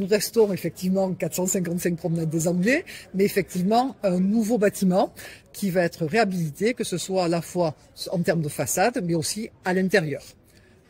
nous restons effectivement 455 promenades des Anglais, mais effectivement un nouveau bâtiment qui va être réhabilité, que ce soit à la fois en termes de façade, mais aussi à l'intérieur.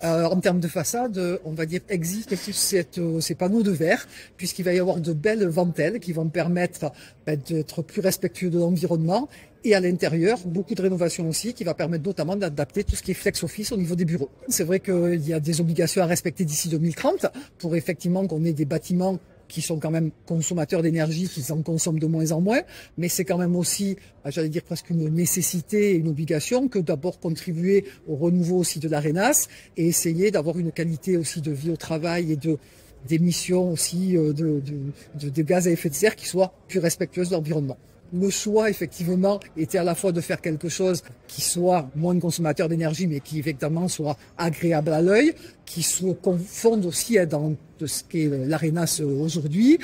En termes de façade, on va dire existe ces panneaux de verre, puisqu'il va y avoir de belles ventelles qui vont permettre d'être plus respectueux de l'environnement. Et à l'intérieur, beaucoup de rénovations aussi, qui va permettre notamment d'adapter tout ce qui est flex office au niveau des bureaux. C'est vrai qu'il y a des obligations à respecter d'ici 2030 pour effectivement qu'on ait des bâtiments qui sont quand même consommateurs d'énergie, qui en consomment de moins en moins, mais c'est quand même aussi, j'allais dire presque une nécessité et une obligation que d'abord contribuer au renouveau aussi de l'ARENAS et essayer d'avoir une qualité aussi de vie au travail et d'émissions aussi de gaz à effet de serre qui soit plus respectueuse de l'environnement. Le choix, effectivement, était à la fois de faire quelque chose qui soit moins consommateur d'énergie, mais qui, effectivement, soit agréable à l'œil, qui se confonde aussi dans de ce qu'est l'ARENAS aujourd'hui,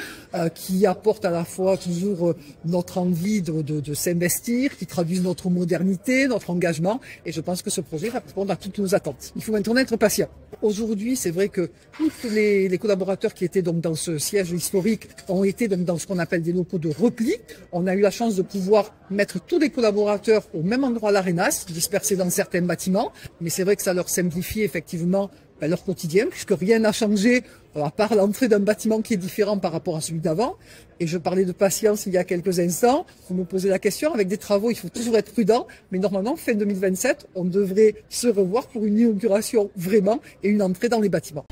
qui apporte à la fois toujours notre envie de s'investir, qui traduise notre modernité, notre engagement. Et je pense que ce projet va répondre à toutes nos attentes. Il faut maintenant être patient. Aujourd'hui, c'est vrai que tous les collaborateurs qui étaient donc dans ce siège historique ont été donc dans ce qu'on appelle des locaux de repli. On a eu la chance de pouvoir mettre tous les collaborateurs au même endroit à l'ARENAS, dispersés dans certains bâtiments. Mais c'est vrai que ça leur simplifie effectivement leur quotidien, puisque rien n'a changé à part l'entrée d'un bâtiment qui est différent par rapport à celui d'avant. Et je parlais de patience il y a quelques instants. Vous me posez la question, avec des travaux, il faut toujours être prudent. Mais normalement, fin 2027, on devrait se revoir pour une inauguration vraiment et une entrée dans les bâtiments.